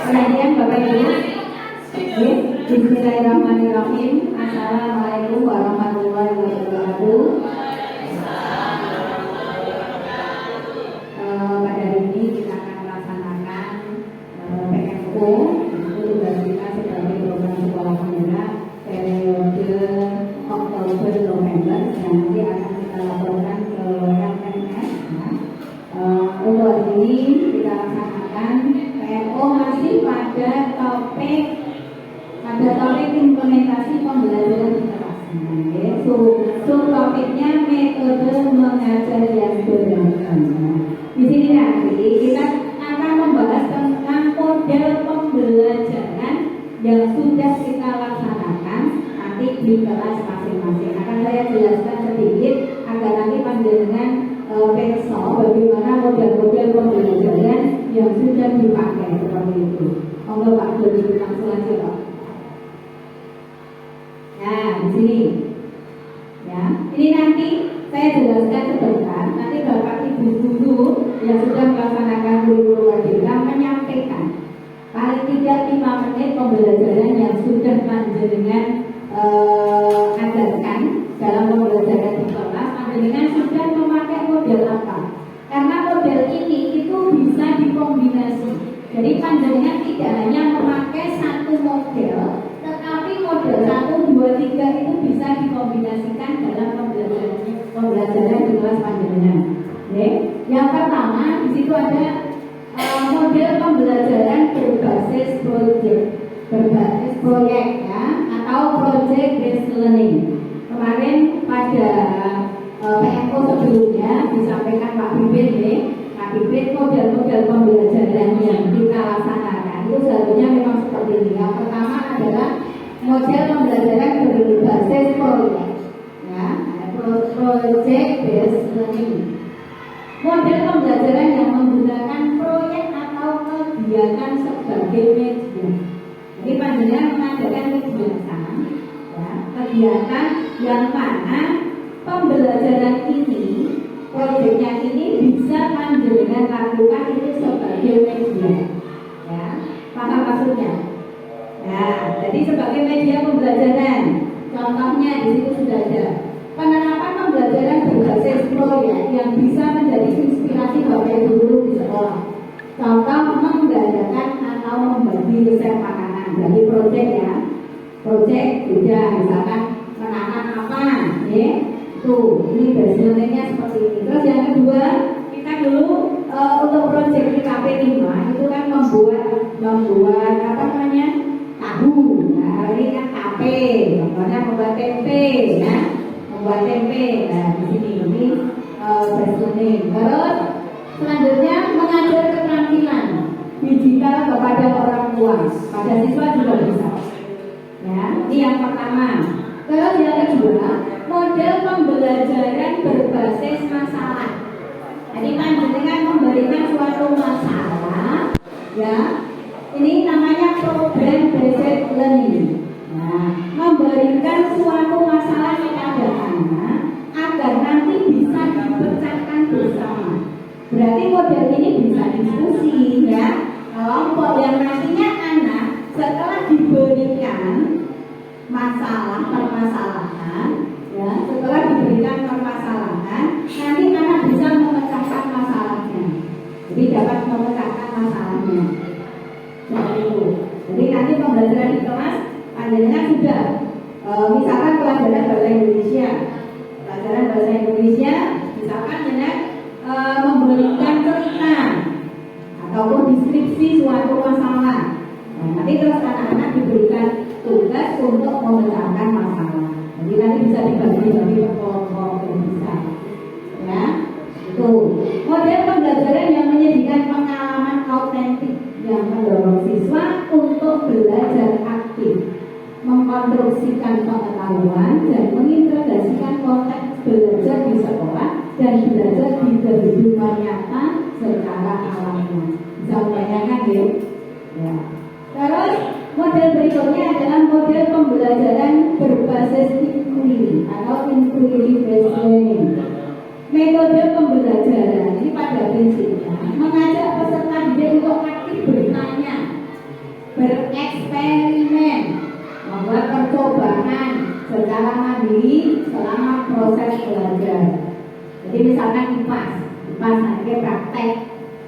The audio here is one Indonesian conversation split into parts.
Perhatian Bapak Ibu. Bismillahirrahmanirrahim. Assalamualaikum warahmatullahi wabarakatuh. Pada hari ini kita akan melaksanakan PMO, tugas kita sebagai program sekolah penggerak periode Oktober-November yang nanti akan kita laporkan ke RMS. Untuk hari ini kita laksanakan PMO masih pada topik implementasi pembelajaran di kelas. Subtopiknya metode mengajar yang beragam. Di sini nanti kita akan membahas tentang model pembelajaran yang sudah kita laksanakan nanti di kelas masing-masing. Akan saya jelaskan sedikit agar nanti panjenengan perso bagaimana model-model pembelajaran yang sudah dipakai seperti itu. Monggo Pak Dodi langsung aja Pak. Nah di sini, ya ini nanti saya jelaskan sebentar. Nanti Bapak Ibu guru yang sudah melaksanakan kurikulum wajibnya menyampaikan paling tidak 5 menit pembelajaran yang sudah panjenengan ajarkan dalam pembelajaran di kelas. Panjenengan sudah memakai model apa? Karena model ini itu bisa dikombinasi. Jadi panjenengan tidak hanya memakai satu model, tetapi model 1, 2, 3 itu bisa dikombinasikan dalam pembelajaran di kelas panjenengan. Oke. Yang pertama di situ ada model pembelajaran berbasis proyek ya, atau project based learning. Kemarin pada PMO sebelumnya disampaikan Pak Bibit ya. Model-model pembelajaran yang kita laksanakan itu seharusnya memang seperti ini. Yang pertama adalah model pembelajaran berbasis proyek, ya, project based learning. Model pembelajaran yang menggunakan proyek atau kegiatan sebagai media. Jadi panjenengan mengadakan kegiatan, ya, kegiatan yang mana pembelajaran ini, proyeknya ini bisa panjenengan lakukan itu sebagai media, ya, paham maksudnya? Nah, jadi sebagai media pembelajaran, contohnya di situ sudah ada penerapan pembelajaran berbasis proyek yang bisa menjadi inspirasi Bapak Ibu guru di sekolah. Contoh mengadakan atau membagi resep makanan, jadi proyek ya, proyek sudah misalkan menanam apa, ya. Tuh, ini hasilnya seperti ini. Terus yang kedua, kita dulu untuk proyek di KP5 itu kan membuat apa namanya, tahu. Nah, ini kan KP, contohnya membuat tempe, ya, membuat tempe. Nah, di sini ini hasilnya. Terus selanjutnya mengajar keterampilan digital kepada orang tua, pada siswa juga bisa. Ya, ini yang pertama. Terus yang kedua, model pembelajaran berbasis masalah. Jadi panjenengan memberikan suatu masalah, ya. Ini namanya program based learning. Nah, memberikan suatu masalah kepada anak agar nanti bisa dipecahkan bersama. Berarti model ini bisa diskusi, ya. Kelompok yang nantinya anak setelah diberikan permasalahan, ya, setelah diberikan permasalahan, nanti anak bisa memecahkan masalahnya. Jadi dapat memecahkan masalahnya. Seperti itu. Jadi nanti pembelajaran di kelas, panjenengan sudah, misalkan pelajaran bahasa Indonesia, misalkan dengan memberikan cerita ataupun deskripsi suatu masalah. Nah, nanti terus anak-anak diberikan tugas untuk memecahkan masalah. Jadi nanti bisa dibagi-bagi ke kelompok yang bisa. Ya, itu model pembelajaran yang menyediakan pengalaman autentik yang mendorong siswa untuk belajar aktif, mengkonstruksikan pengetahuan dan mengintegrasikan konteks belajar di sekolah dan belajar di kehidupan nyata secara alamiah. Bisa membayangkan ya? Ya. Terus model berikutnya adalah model pembelajaran berbasis inquiry atau inquiry based learning. Metode pembelajaran ini pada prinsipnya mengajak peserta didik untuk aktif bertanya bereksperimen, membuat percobaan secara mandiri selama proses belajar. Jadi misalkan IPAS nanti praktek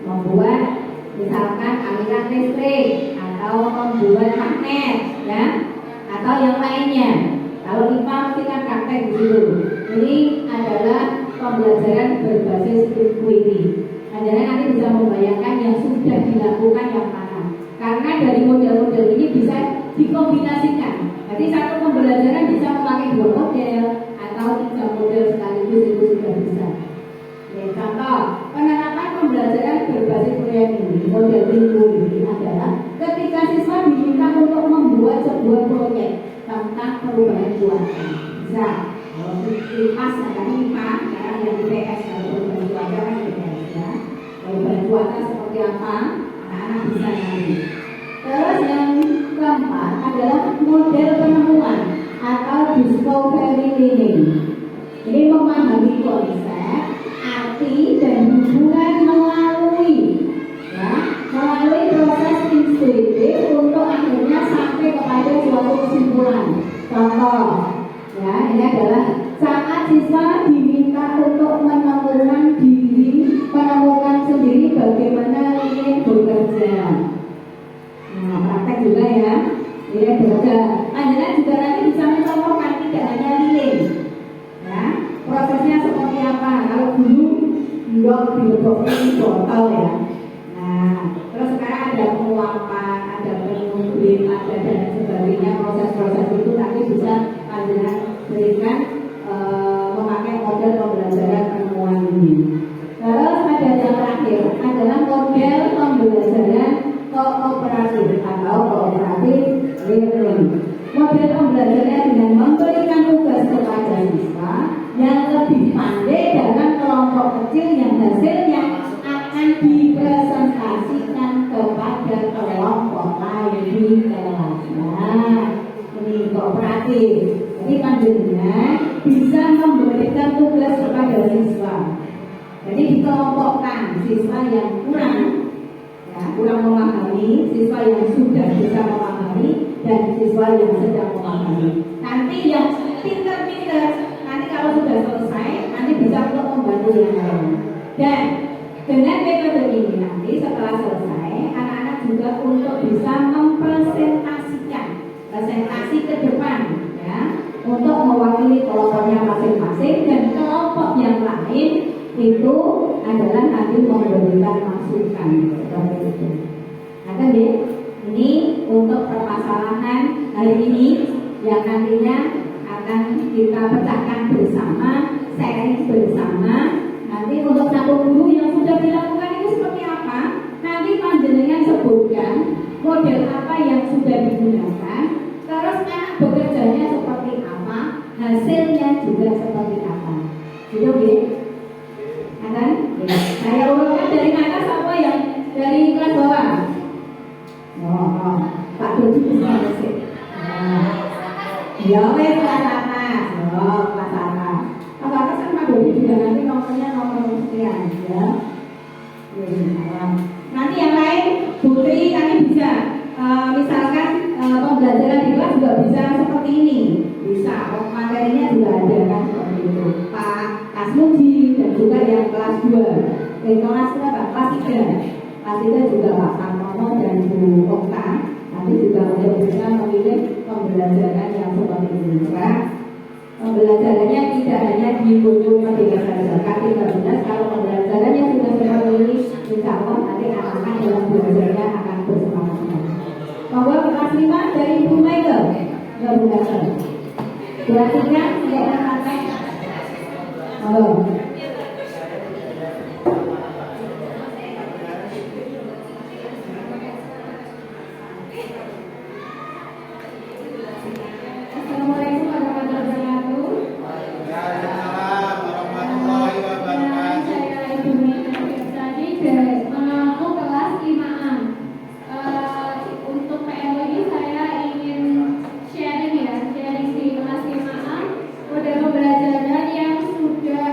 membuat misalkan aliran listrik atau membuat magnet, ya, atau yang lainnya. Kalau IPA kita praktek dulu. Ini adalah pembelajaran berbasis inquiry. Anda nanti bisa membayangkan yang sudah dilakukan yang mana. Karena dari model-model ini bisa dikombinasikan. Jadi satu pembelajaran bisa memakai 2 model atau 3 model sekaligus, itu sudah bisa. Ya, contoh penerapan pembelajaran berbasis proyek ini, model inquiry adalah ketika siswa diminta untuk membuat sebuah proyek tentang perubahan cuaca. Bisa kalau IPAS kan IPA, sekarang yang IPS kalau perubahan cuaca kan IPS, ya. Perubahan cuaca seperti apa, anak-anak bisa nanti. Terus yang keempat adalah model penemuan atau discovery learning. Ini memahami konsep, arti dan hubungan melalui proses intuitif untuk akhirnya sampai kepada suatu kesimpulan. Contoh, ya, ini adalah saat siswa diminta untuk menemukan sendiri bagaimana ingin bekerja. Nah, praktek juga ya. Ini bekerja. Anda juga nanti bisa mencontohkan, tidak hanya lilin. Ya, prosesnya seperti apa? Kalau dulu di botol ya. Nah, terus sekarang ada penguapan, ada pengumpulan, ada dan sebagainya. Proses-proses itu nanti bisa Anda berikan memakai model pembelajaran penemuan ini. Terus ada yang terakhir adalah model pembelajaran kooperatif atau cooperative learning. Model pembelajaran dengan memberikan tugas kepada siswa yang lebih pandai dalam kelompok kecil yang hasilnya akan dipresentasikan kepada kelompok lain di kelas. Nah, ini kooperatif. Jadi panjenengan bisa memberikan tugas kepada siswa. Jadi dikelompokkan siswa yang kurang memahami, siswa yang sudah bisa memahami, dan siswa yang sedang memahami. Nanti yang pinter-pinter, nanti kalau sudah selesai, nanti bisa untuk membantu yang lain. Dan dengan metode ini nanti setelah selesai, anak-anak juga untuk bisa mempresentasikan presentasi ke depan, ya, untuk mewakili kelompoknya masing-masing, dan kelompok yang lain itu adalah nanti memberikan masukan seperti itu. Nah, ini untuk permasalahan hari ini yang nantinya akan kita pecahkan bersama, sharing bersama. Nanti untuk satu guru yang sudah dilakukan itu seperti apa? Nanti panjenengan sebutkan model apa yang sudah digunakan, terus anak bekerjanya seperti apa, hasilnya juga seperti apa. Gitu, ya? Kan? Ya. Saya urutkan dari atas apa yang dari kelas bawah. Pak Dodi bisa sih. Ya wes kelas atas. Kelas atas. Kalau atas kan Pak Dodi juga nanti nomornya nomor sekian, ya. Nanti yang lain Putri nanti bisa misalkan pembelajaran di kelas juga bisa seperti ini. Bisa, materinya juga ada kan seperti itu. Pak Kasmuji dan juga yang kelas 2. Kelas berapa? Kelas 3. Kelas 3 juga Pak Sarmono dan Bu Okta. Nanti juga bisa memilih pembelajaran yang seperti ini. Nah, pembelajarannya tidak hanya di Gunung Merdeka saja. K13 kalau pembelajarannya sudah seperti ini, insya Allah nanti anak-anak dalam belajarnya akan bersemangat. Bahwa kelas 5 dari Bu Michael, Bu Michael. Berartinya tidak akan sampai. Assalamualaikum warahmatullahi wabarakatuh. Saya Ibu Tadi mengaku kelas 5A. Untuk PMO ini saya ingin sharing di kelas 5A model pembelajaran yang sudah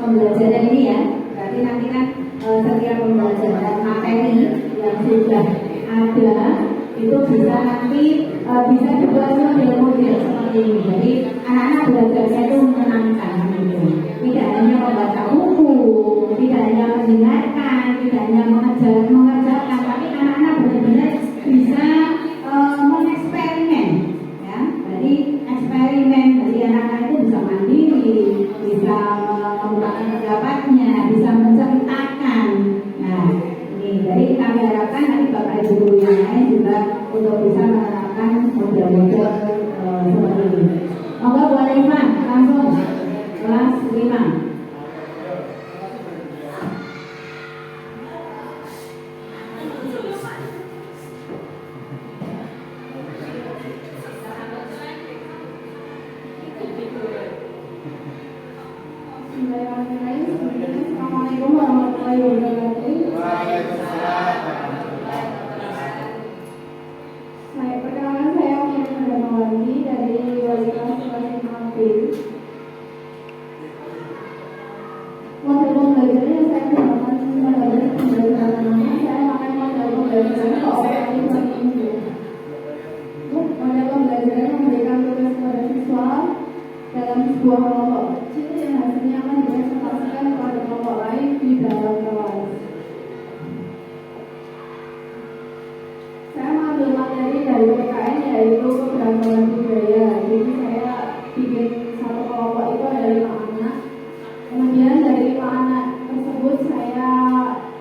pembelajaran ini ya. Berarti nanti kan setiap pembelajaran materi yang sudah ada itu bisa nanti bisa dibuat model-model seperti ini. Jadi anak-anak belajarnya itu menyenangkan gitu. Tidak hanya membaca buku, tidak hanya mendengarkan, tidak hanya mengerjakan, tapi anak-anak benar-benar bisa mengeksperimen, ya. Jadi eksperimen, jadi anak-anak itu bisa mandiri, bisa mengembangkan pendapatnya, bisa menceritakan. Nah, ini jadi kami harapkan nanti Bapak Ibu guru yang lain juga untuk bisa menerapkan model-model seperti ini. Monggo Bu Alifah langsung kelas 5. Assalamualaikum warahmatullahi wabarakatuh. Perkenalkan saya Umiana Darmawati dari Wali Kelas Kelas 5B. Model pembelajarannya saya menggunakan model pembelajaran namanya. Saya pakai model pembelajaran kooperatif ini. Model pembelajaran memberikan tugas kepada siswa dalam sebuah kelompok kecil yang hasilnya akan dipresentasikan kepada kelompok lain di dalam kelas. Saya mengambil materi dari PKN yaitu keberagaman budaya. Jadi saya bikin satu kelompok itu ada 5 anak. Kemudian dari 5 anak tersebut saya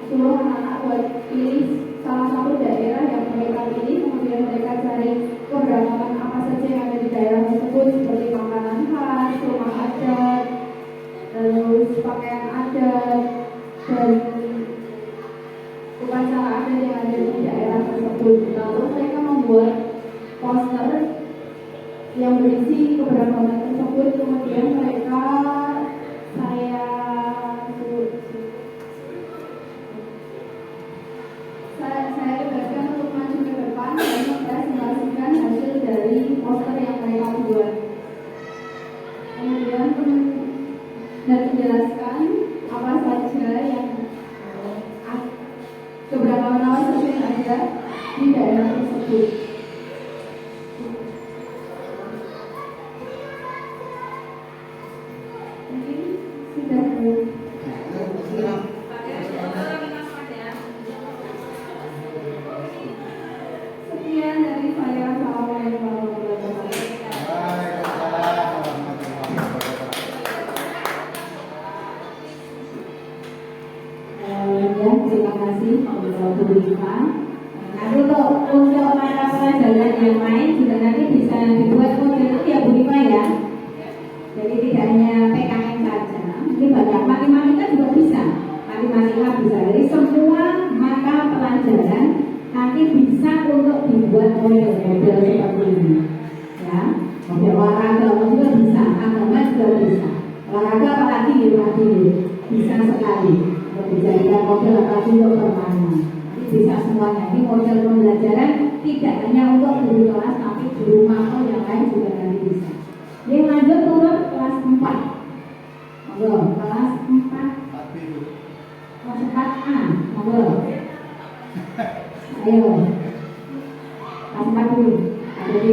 suruh anak-anak buat pilih salah satu daerah yang mereka pilih. Kemudian mereka cari keberagaman apa saja yang ada di daerah tersebut seperti makanan khas, rumah adat, terus pakaian adat, dan upacara adat yang ada di daerah tersebut. Lalu mereka membuat poster yang berisi keberagaman tersebut. Kemudian mereka saya tugaskan untuk maju ke depan dan mempresentasikan hasil dari poster yang mereka buat. Kemudian dan menjelaskan apa saja yang keberagaman apa saja yang ada di daerah tersebut. Mungkin sudah sekian dari saya. Assalamualaikum warahmatullahi Ya, terima kasih untuk Bu Rima. Nanti untuk mata pelajaran yang lain juga nanti bisa dibuat model itu ya Bu Rima ya. Jadi tidak hanya PKN saja. Ini banyak matematika juga bisa. Matematika bisa. Jadi semua mata pelajaran nanti bisa untuk dibuat model-model seperti ini. Ya, model olahraga juga bisa, agama juga bisa. Olahraga apalagi bisa sekali. Dijadikan model apalagi untuk permainan. Bisa semuanya. Ini model pembelajaran tidak hanya untuk guru kelas tapi guru makro yang lain juga nanti bisa. Ini lanjut turun kelas 4. Monggo, kelas 4. Kelas 4A. Monggo. Ayo. Kelas 4 dulu. Jadi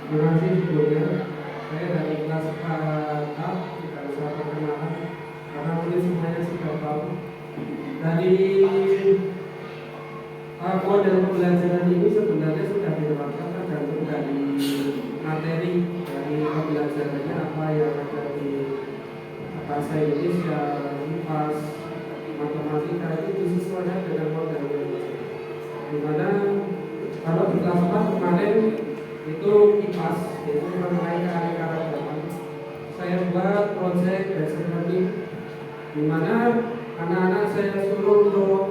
terima kasih sebelumnya. Saya dari kelas A tidak usah perkenalan karena mungkin semuanya sudah tahu. Dari model pembelajaran ini sebenarnya sudah diterapkan tergantung dari materi dari pembelajarannya apa yang ada di bahasa Indonesia, IPAS, matematika itu disesuaikan dengan model ini. Dimana kalau di kelas 4 kemarin itu IPAS, yaitu mengenai keanekaragaman. Saya buat project basic learning, di mana anak-anak saya suruh untuk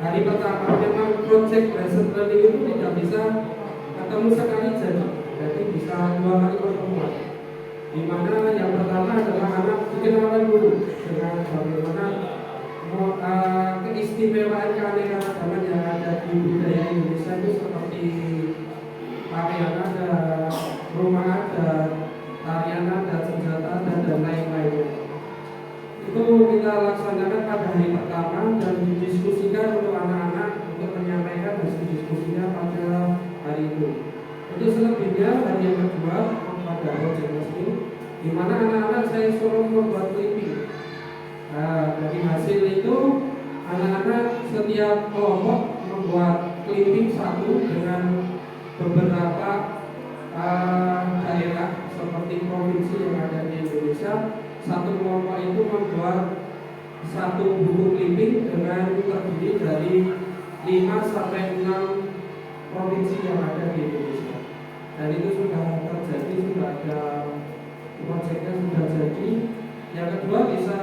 hari pertama memang project basic learning itu tidak bisa ketemu sekali jadi bisa 2 kali pertemuan. Di mana yang pertama adalah anak dikenalkan dulu dengan bagaimana keistimewaan keanekaragaman yang ada di budaya Indonesia itu seperti pakaian adat, rumah adat, tarian adat, senjata adat, dan lain-lainnya. Itu kita laksanakan pada hari pertama dan didiskusikan untuk anak-anak untuk menyampaikan hasil diskusinya pada hari itu. Untuk selebihnya hari yang kedua pada project ini, di mana anak-anak saya suruh membuat clipping. Nah, dari hasil itu anak-anak setiap kelompok membuat clipping satu dengan beberapa daerah seperti provinsi yang ada di Indonesia. Satu kelompok itu membuat satu buku clipping dengan terdiri dari 5 sampai 6 provinsi yang ada di Indonesia. Dan itu sudah terjadi, sudah ada proyeknya sudah jadi. Yang kedua bisa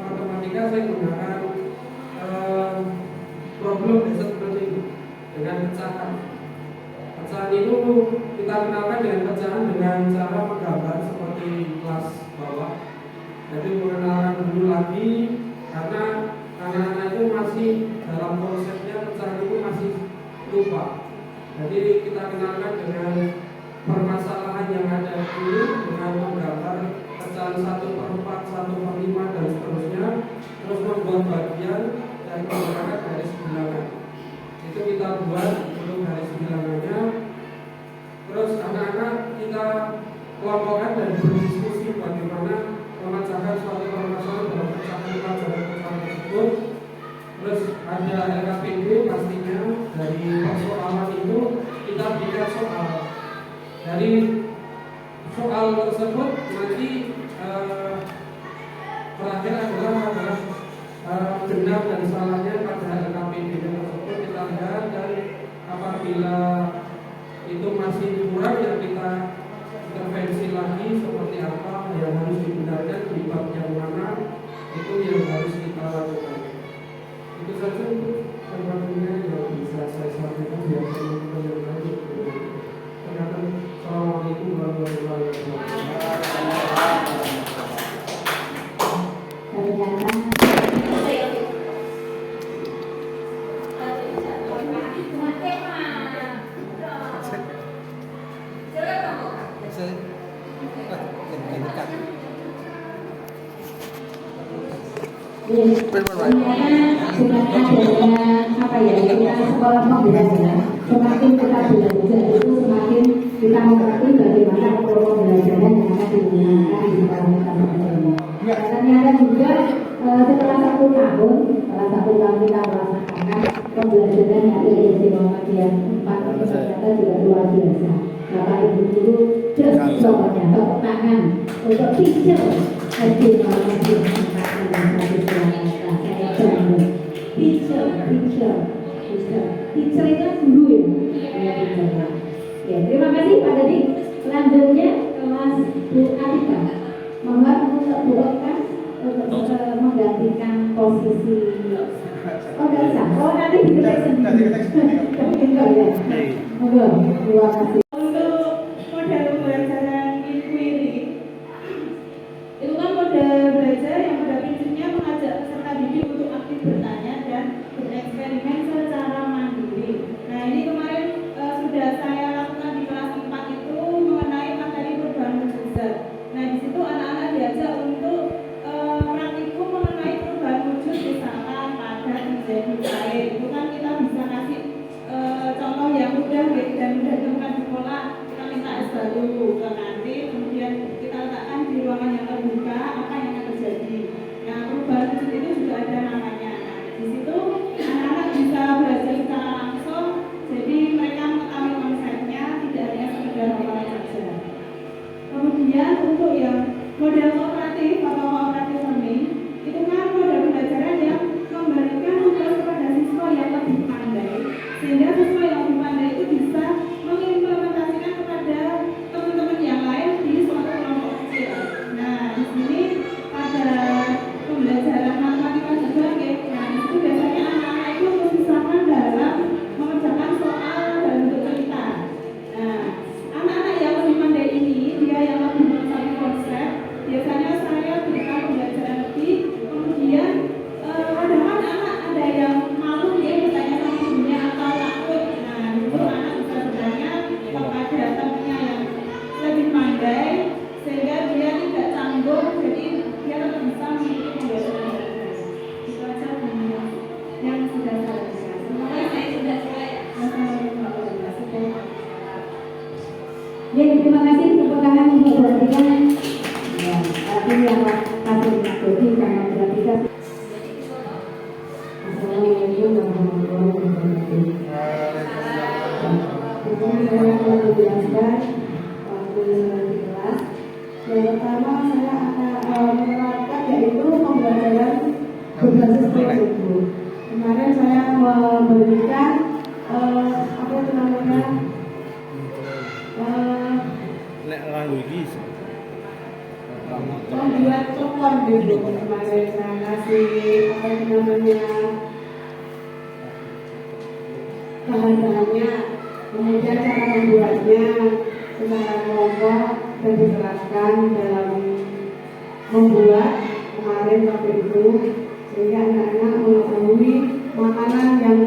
matematika, saya gunakan problem based learning dengan pecahan. Pecahan itu kita kenalkan dengan pecahan dengan cara menggambar seperti kelas bawah. Jadi mengenalkan dulu lagi karena anak-anak itu masih dalam konsepnya pecahan itu masih lupa. Jadi kita kenalkan dengan permasalahan yang ada dulu dengan menggambar pecahan 1/4, 1/5 dan seterusnya, terus membuat bagian dan menggunakan garis bilangan. Itu kita buat untuk garis bilangannya. Terus anak-anak kita kelompokkan dan berdiskusi bagaimana memecahkan suatu permasalahan dalam pecahan pelajaran tersebut. Terus ada LKPD pastinya dari persoalan itu kita berikan soal. Dari soal tersebut nanti terakhir adalah benar dan salahnya pada LKPD tersebut kita lihat, dan apabila itu masih kurang ya kita intervensi lagi seperti apa yang harus dibenarkan di bab yang mana, itu yang harus kita lakukan. Itu saja sebenarnya yang bisa saya sampaikan biar teman-teman yang lain. Assalamualaikum warahmatullahi wabarakatuh. Apa ya, kita sekolah pembelajaran semakin kita belajar itu semakin kita mengerti bagaimana pola pembelajaran yang akan digunakan di sekolah kita bersama. Ternyata juga setelah 1 tahun kita melaksanakan pembelajaran yang ada di bagian 4 itu ternyata juga luar biasa. Bapak Ibu guru just pokoknya tepuk tangan untuk teacher SD Muhammadiyah teacher itu guru ya. Ya, terima kasih Pak Dadi. Selanjutnya kelas Bu Atika. Mohon untuk Bu Atika untuk menggantikan posisi. Oh, tidak usah. Oh, nanti diketik sendiri. Ya. Monggo, terima kasih. Untuk model pembelajaran inquiry, itu kan model belajar yang pada prinsipnya mengajak peserta didik untuk aktif bertanya dan bereksperimen secara mandiri. Nah, ini kemarin sudah saya lakukan di kelas 4 itu mengenai materi perubahan wujud. Nah, di situ anak-anak diajak untuk praktikum mengenai perubahan wujud, misalkan padat menjadi cair. Itu kan kita bisa kasih contoh yang mudah dan mudah ditemukan di sekolah. Kita minta es batu ke kantin, kemudian kita letakkan di ruangan yang terbuka, apa yang akan terjadi. Nah, perubahan wujud itu juga ada namanya. Nah, di situ anak-anak bisa belajar secara langsung, jadi mereka mengetahui konsepnya, tidak hanya sekedar hafalan saja. Kemudian untuk yang model kooperatif atau cooperative learning, itu kan model pembelajaran yang memberikan tugas kepada siswa yang lebih pandai, sehingga siswa yang lebih pandai itu bisa mengimplementasikan kepada teman-teman yang lain di suatu kelompok kecil. Nah, di sini pada pembelajaran matematika juga, nah itu biasanya anak-anak itu mengusahakan dalam mengerjakan soal dalam bentuk cerita. Nah, anak-anak yang lebih pandai ini, dia yang lebih mengetahui konsep, biasanya saya berikan pembelajaran lebih, kemudian menjelaskan tulisan di kelas. Yang pertama saya akan menerapkan yaitu pembelajaran berbasis prosedur. Kemarin saya memberikan apa itu namanya membuat telepon gitu. Kemarin saya kasih apa itu namanya bahan-bahannya, kemudian cara membuatnya secara kelompok dan diterapkan dalam membuat kemarin waktu itu, sehingga anak-anak mengetahui makanan yang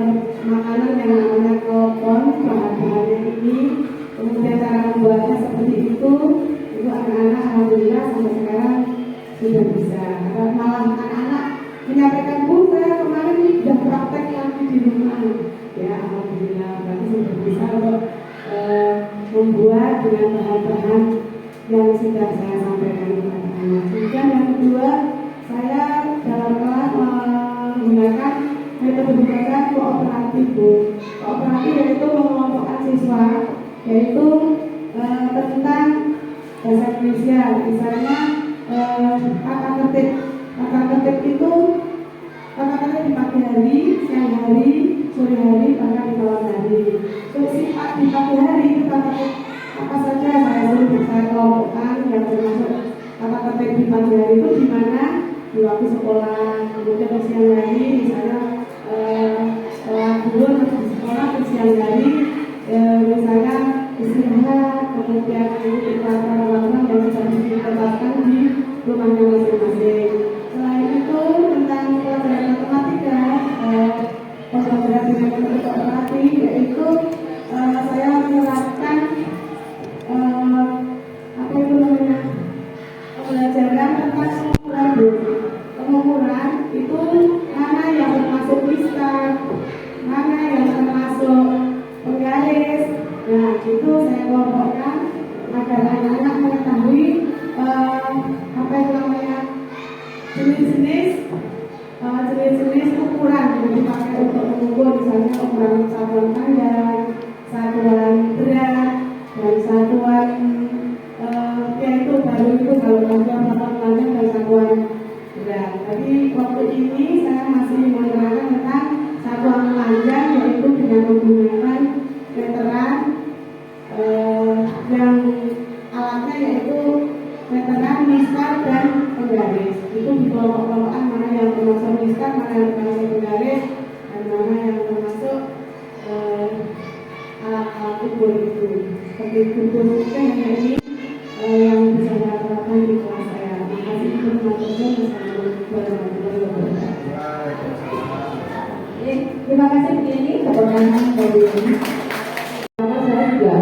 namanya telepon, bahan-bahannya ini, kemudian cara membuatnya seperti itu anak-anak alhamdulillah sampai sekarang sudah bisa. Malah anak-anak menyampaikan, Bu, saya kemarin sudah praktek lagi di rumah. Ya alhamdulillah, berarti sudah bisa untuk membuat dengan bahan-bahan yang sudah saya sampaikan kepada anak. Kemudian yang kedua, saya dalam kelas menggunakan metode belajar kooperatif, Bu. Kooperatif yaitu mengelompokkan siswa, yaitu tentang bahasa Indonesia, misalnya kata ketik itu kata ketik di pagi hari, siang hari, sore hari, bahkan di malam hari. Sifat di pagi hari itu kata apa saja saya kelompokkan yang termasuk kata ketik di pagi hari itu di mana di waktu sekolah, kemudian di siang hari misalnya guru di sekolah, di siang hari misalnya istirahat, kemudian mengikuti pelajaran yang sudah ditetapkan di rumahnya masing-masing. Selain itu tentang pelajaran matematika, pembelajaran dengan metode kooperatif, yaitu saya menerapkan apa itu namanya pembelajaran tentang pengukuran itu mana yang termasuk liskar, mana yang termasuk penggaris. Nah itu saya kelompokkan agar anak-anak mengetahui apa itu namanya jenis-jenis ukuran yang dipakai untuk mengukur, misalnya ukuran satuan panjang, satuan berat, dan satuan yaitu kalau panjang dan satuan berat. Tapi waktu ini saya masih menerangkan tentang satuan panjang, yaitu dengan menggunakan meteran yang alatnya yaitu meteran, liskar, dan penggaris. Itu di kelompok-kelompokan mana yang termasuk liskar, mana yang termasuk penggaris, dan mana yang termasuk alat-alat ukur itu. Seperti itu khususnya hanya ini yang bisa saya terapkan di kelas saya. Terima kasih teman-teman. Terima kasih ini keterangan dari ini. Karena saya juga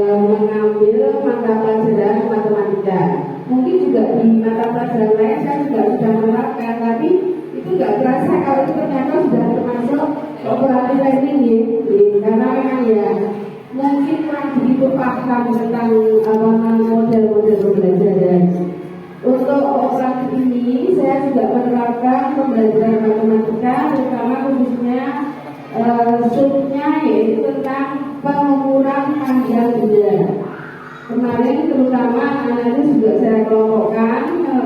mengambil mata pelajaran matematika. Mungkin juga di mata pelajaran lain saya juga sudah menerapkan, tapi itu nggak terasa kalau itu ternyata sudah termasuk kooperatif ini. Karena memang ya mungkin kurang begitu paham tentang model-model pembelajaran. Untuk kooperatif ini saya juga menerapkan pembelajaran matematika, terutama khususnya subnya yaitu tentang pengukuran panjang benda. Kemarin terutama anak-anak itu juga saya kelompokkan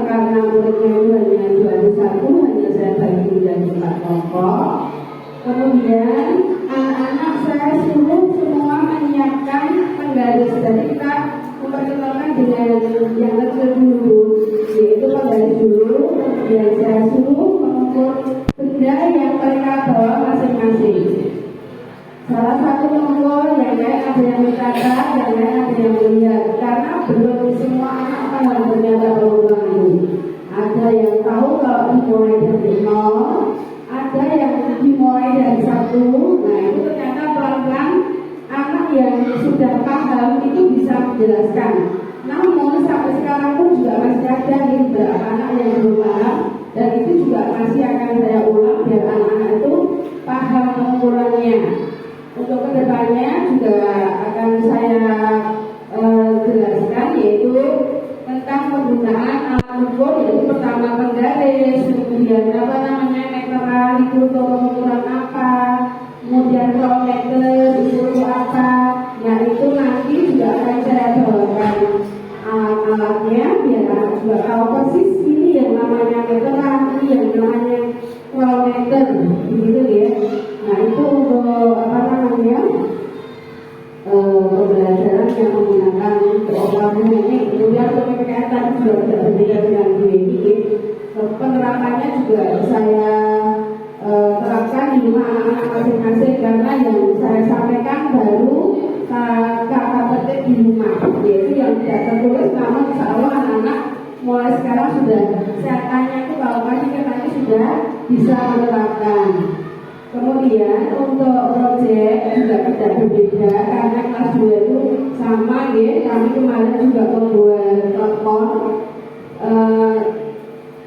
karena muridnya itu hanya 21, hanya saya bagi menjadi 4 kelompok. Kemudian anak-anak saya suruh semua menyiapkan penggaris. Jadi kita memperkenalkan dengan yang kecil dulu, yaitu penggaris dulu. Kemudian saya suruh mengukur benda yang mereka bawa masing-masing. Salah satu mengukur, yang lain ada yang mencatat, yang lain ada yang melihat. Karena belum semua anak paham ternyata pengukuran itu. Ada yang tahu kalau dimulai dari 0, ada yang dimulai dari 1. Nah itu ternyata pelan-pelan anak yang sudah paham itu bisa menjelaskan. Namun sampai sekarang pun juga masih ada beberapa anak yang belum paham, dan itu juga masih akan saya ulang biar anak-anak itu paham pengukurannya. Untuk kedepannya juga akan saya jelaskan, yaitu tentang penggunaan alat ukur, yaitu pertama penggaris, kemudian meteran itu untuk pengukuran apa, kemudian kronometer itu apa. Nah itu nanti alatnya biar anak juga tahu persis ini yang namanya meteran, ini yang namanya kronometer, begitu ya. Nah itu untuk apa namanya pembelajaran yang menggunakan keoparan ini. Kemudian untuk PPKN tadi juga tidak berbeda dengan ini. Penerapannya juga saya terapkan di rumah anak-anak masing-masing karena yang saya sampaikan baru kata petik di rumah, yaitu yang tidak tertulis, namun insya Allah anak-anak mulai sekarang sudah, saya tanya itu kalau masih katanya sudah bisa menerapkan. Kemudian untuk proyek juga tidak berbeda karena kelas 2 itu sama ya, kami kemarin juga membuat telepon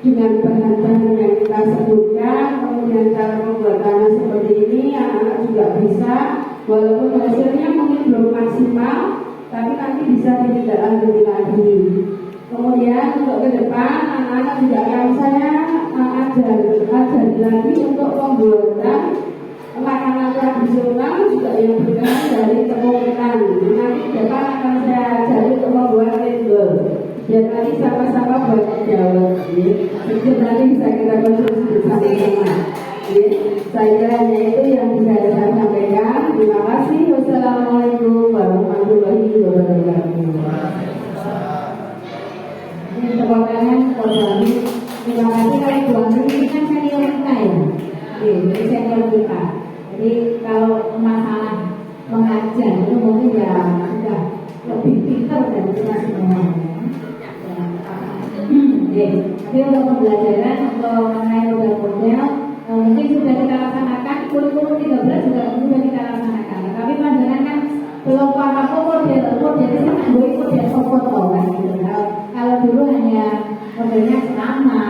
dengan bahan-bahan yang kita sebutkan, kemudian cara pembuatannya seperti ini, anak-anak juga bisa, walaupun hasilnya mungkin belum maksimal, tapi nanti bisa ditindaklanjuti lagi. Kemudian untuk ke depan, anak-anak juga akan saya ajar lagi untuk pembuatan makanan tradisional juga yang berbahan dari tepung ketan. Nanti ke depan akan saya ajari untuk membuat cendol. Dan nanti sama-sama buat jawab. Itu nanti bisa kita konsumsi bersama-sama. Saya kira hanya itu yang bisa saya sampaikan. Terima kasih. Wassalamualaikum warahmatullahi wabarakatuh. Ini tebakannya kembali. Terima kasih kali buat ini kan senior kita ya. Jadi senior kita. Jadi kalau masalah mengajar itu mungkin ya sudah lebih pintar dari kita semua. Tapi untuk pembelajaran untuk mengenai model mungkin sudah kita laksanakan, kurikulum 13 juga sudah kita laksanakan. Tapi panjenengan kan belum paham model itu kan model foto kan gitu. Kalau dulu hanya modelnya selama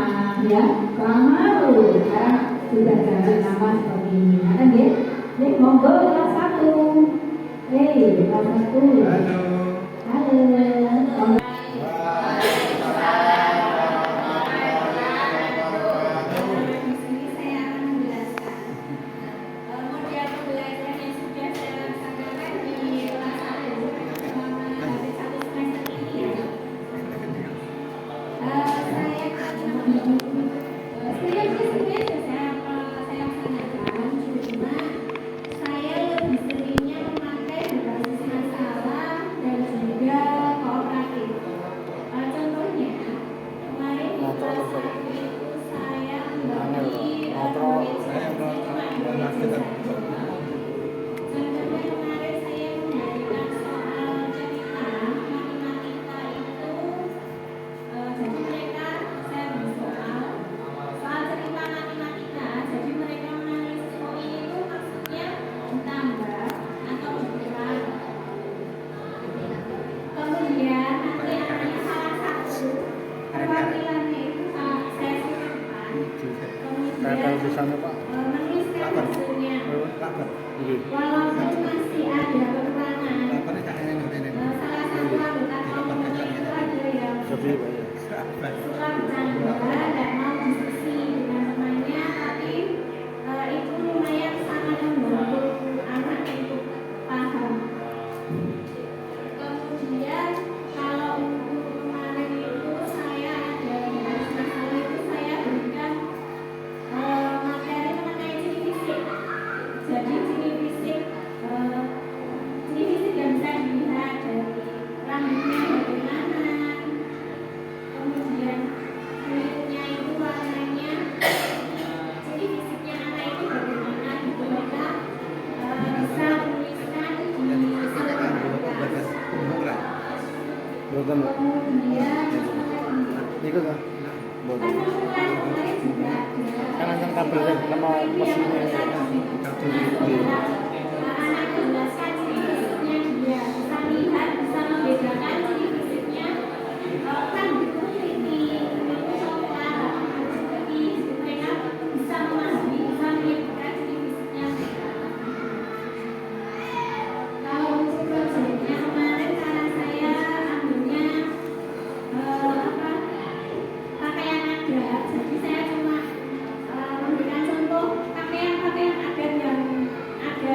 ya, selama dulu sekarang sudah jalan nama seperti ini. Kan dia monggo kelas 1. Kelas 1. Halo. Walaupun masih ada kekurangan, salah satu anggota kelompok itu ada yang suka bercanda dan mau diskusi dengan temannya, tapi itu lumayan sangat membantu anak untuk paham. Kemudian kalau untuk kemarin itu saya ada masalah itu saya berikan materi mengenai ciri fisik. Jadi ciri fisik yang bisa dilihat dari rambutnya bagaimana, kemudian kulitnya itu warnanya, ciri fisiknya anak itu bagaimana, itu mereka bisa menuliskan di sertifikat. Kemudian kan akan kabel sama mesinnya anak menjelaskan ciri fisiknya, dia bisa lihat, bisa membedakan ciri fisiknya kan di soal seperti mereka bisa memahami, bisa menyebutkan ciri fisiknya. Kalau untuk proyeknya kemarin karena saya ambilnya pakaian adat, jadi saya cuma memberikan contoh pakaian adat yang ada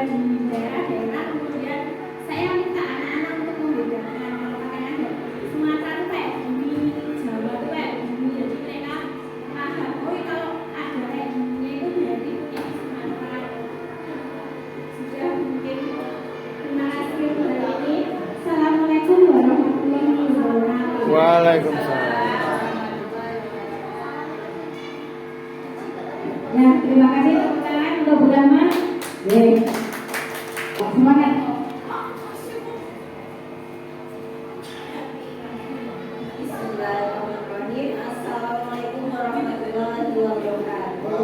Ya, terima kasih tepuk tangan untuk Bu Rahma. Semangat. Bismillahirrahmanirrahim. Assalamualaikum warahmatullahi wabarakatuh.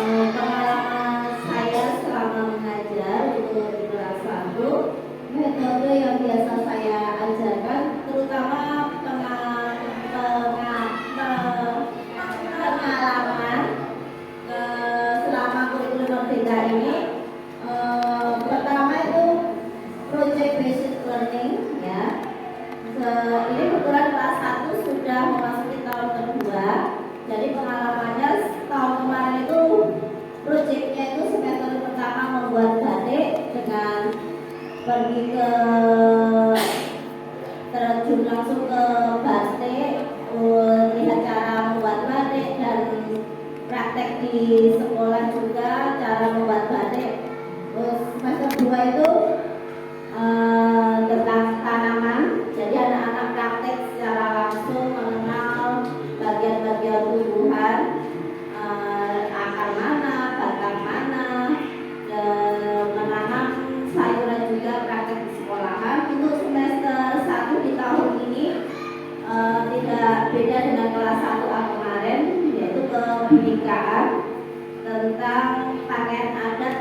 Pengalaman saya selama mengajar untuk di kelas 1, metode yang biasa saya ajarkan terutama pengalaman selama kurikulum merdeka ini. Pertama itu project based learning, ya. Ini kebetulan kelas 1 sudah memasuki tahun kedua. Jadi pengalamannya tahun kemarin itu proyeknya itu semester pertama membuat batik dengan pergi ke terjun langsung ke batik, lihat cara membuat batik dan praktek di sekolah juga cara membuat batik. Terus semester 2 itu tentang tanaman. Jadi anak-anak praktek secara langsung mengenal bagian-bagian tumbuhan, akar mana, batang mana, dan menanam sayuran juga praktek di sekolahan. Untuk semester 1 di tahun ini tidak beda dengan kelas 1A kemarin, yaitu kebinekaan tentang pakaian adat.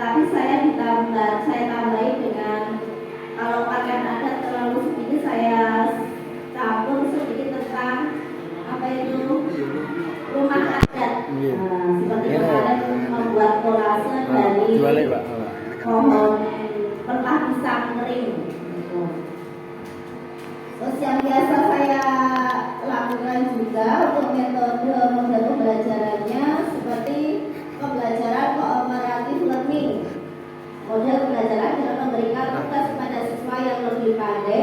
Tapi saya tambahi dengan, kalau pakaian adat terlalu sedikit, saya campur sedikit tentang apa itu rumah adat. Seperti kemarin membuat kolase dari pohon pelepah pisang kering. Terus yang biasa saya lakukan juga untuk metode model pembelajarannya seperti pembelajaran cooperative learning. Model pembelajaran dengan memberikan tugas kepada siswa yang lebih pandai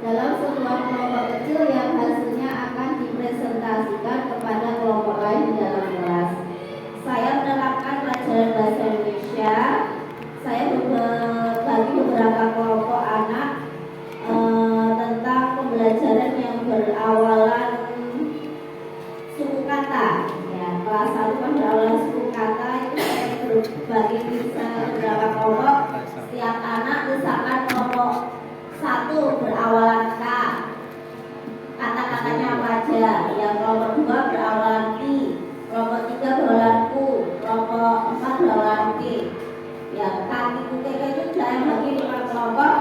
dalam sebuah kelompok kecil yang hasilnya akan dipresentasikan kepada kelompok lain di dalam kelas. Saya menerapkan pelajaran bahasa Indonesia. Saya bagi beberapa kelompok anak tentang pembelajaran yang berawalan suku kata. Ya, kelas 1 kan berawalan suku kata, itu saya berbagi bisa beberapa kelompok. Setiap anak misalkan kelompok 1 berawalan K, kata-katanya apa aja. Yang kelompok 2 berawalan I, kelompok 3 berawalan U, kelompok 4 berawalan K. Ya, kaki KK itu saya bagi 5 kelompok.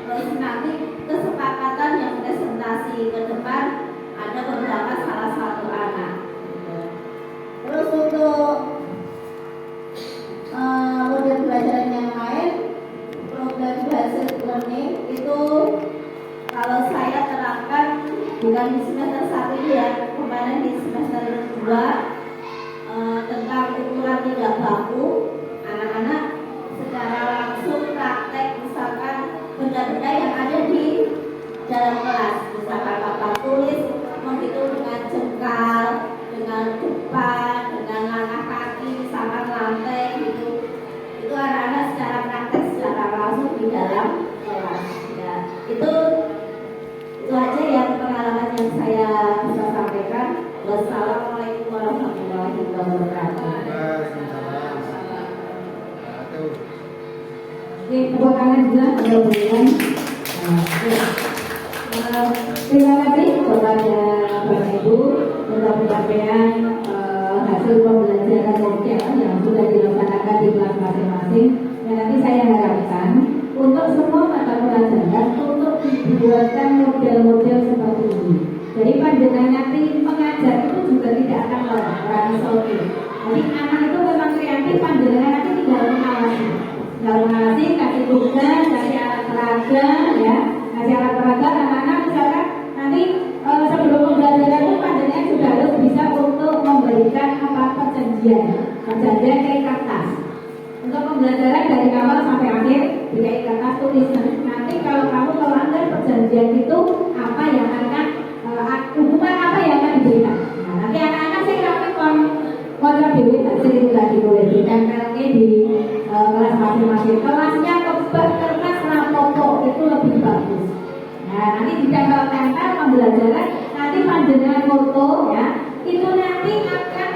Terus nanti kesepakatan yang presentasi ke depan ada beberapa salah satu anak. Terus untuk model pembelajaran yang lain, program basic learning itu kalau saya terapkan bukan di semester 1 ini ya, kemarin di semester 2 tentang ukuran tidak baku. Anak-anak secara langsung praktek misalkan benda-benda yang ada di dalam kelas, misalkan papan tulis menghitung dengan jengkal, dengan depan, dengan langkah kaki, misalkan lantai gitu. Itu anak-anak secara praktek secara langsung di dalam kelas. Ya, itu aja yang pengalaman yang saya bisa sampaikan. Wassalamualaikum warahmatullahi wabarakatuh. Oke, tepuk tangan juga mudah-mudahan. Terima kasih kepada Bapak Ibu untuk pencapaian hasil pembelajaran model yang sudah dilaksanakan di kelas masing-masing. Dan nanti saya harapkan untuk semua mata pelajaran untuk dibuatkan model-model seperti ini. Jadi panjenengan nanti mengajar itu juga tidak akan orang soal. Jadi anak itu memang kreatif, panjenengan nanti tinggal mengawasi. Kasih tugas, kasih alat peraga, ya, kasih alat peraga anak-anak misalkan nanti sebelum pembelajaran itu panjenengan sudah harus bisa untuk memberikan perjanjian dari kertas untuk pembelajaran dari awal sampai akhir dari kertas tulisan. Nanti kalau kamu melanggar perjanjian itu apa yang akan hukuman apa yang akan diberikan. Nah, nanti anak-anak sih kami kontrol diri hasil lagi boleh ditempelnya di kelas masing-masing. Kelasnya kertas rapopo itu lebih bagus. Nah, nanti di tempel pembelajaran nanti panjenengan foto ya, itu nanti akan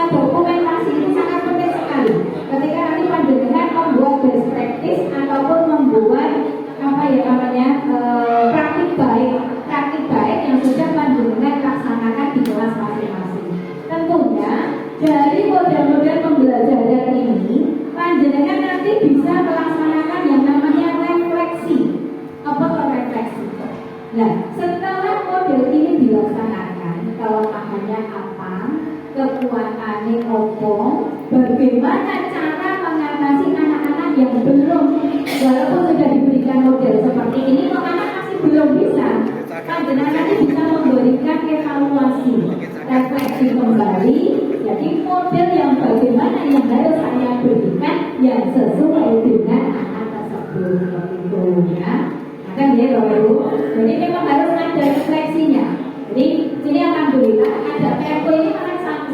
dokumentasi itu sangat penting sekali. Ketika nanti panjenengan membuat best practice ataupun membuat apa ya namanya praktik baik yang sudah panjenengan laksanakan di kelas masing-masing. Tentunya dari model-model pembelajaran ini panjenengan nanti bisa melaksanakan yang namanya refleksi. Apa itu refleksi? Nah, setelah model ini dilaksanakan, kelemahannya apa, kekuatannya apa, bagaimana cara mengatasi anak-anak yang belum, walaupun sudah diberikan model seperti ini, kok anak masih belum bisa. Panjenengan nanti bisa memberikan evaluasi, refleksi kembali. Jadi model yang bagaimana yang harus saya berikan yang sesuai dengan anak tersebut seperti itu ya. Kan ya Bapak Ibu. Jadi memang harus ada refleksinya. Jadi sini alhamdulillah ada PMK ini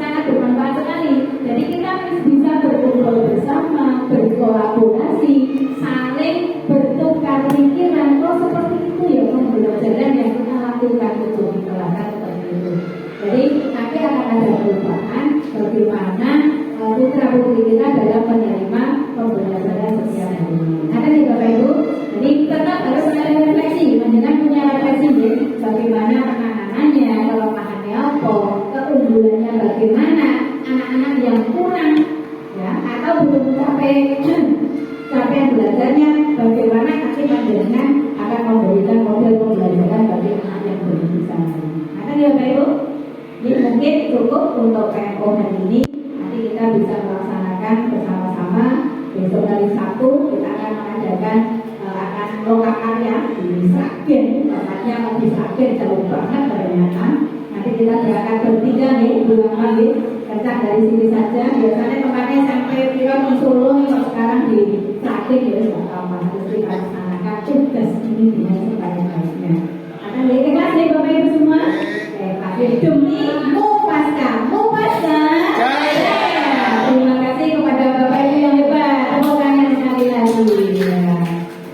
sangat bermanfaat sekali. Jadi kita bisa berkumpul bersama, berkolaborasi, saling bertukar pikiran. Oh seperti itu ya pembelajaran yang kita lakukan itu di kelas seperti itu. Jadi nanti akan ada perubahan bagaimana putra putri kita dalam menerima pembelajaran setiap hari. Ada nih Bapak Ibu. Jadi tetap harus ada refleksi. Panjenengan punya refleksi ya, bagaimana anak-anaknya, kelemahannya apa, keunggulannya bagaimana, anak-anak yang kurang ya atau belum capaian belajarnya, bagaimana nanti panjenengan akan memberikan model pembelajaran bagi anak yang belum bisa. Ada nih Bapak Ibu. Jadi mungkin cukup untuk PMO hari ini. Nanti kita bisa melaksanakan bersama-sama. Besok hari Sabtu kita akan mengadakan akan lokal karya di Sragen. Tempatnya mau di Sragen jauh banget ternyata. Nanti kita berangkat bertiga nih, pulang lagi. Kencang dari sini saja. Biasanya tempatnya sampai Piron di Solo, kalau sekarang di Sragen ya sudah tahu harus kita laksanakan tugas ini dengan sebaik-baiknya. Akan ikhlas nih Bapak Ibu semua. Demi Mupasca. Terima kasih kepada Bapak Ibu yang hebat. Tepuk tangan sekali lagi.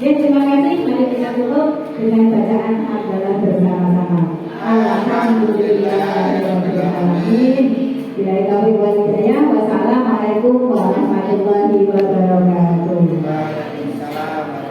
Ya, terima kasih. Mari kita tutup dengan bacaan hamdalah bersama-sama. Alhamdulillahirobbilalamin. Billahi wal hidayah. Wassalamualaikum warahmatullahi wabarakatuh. Waalaikumsalam.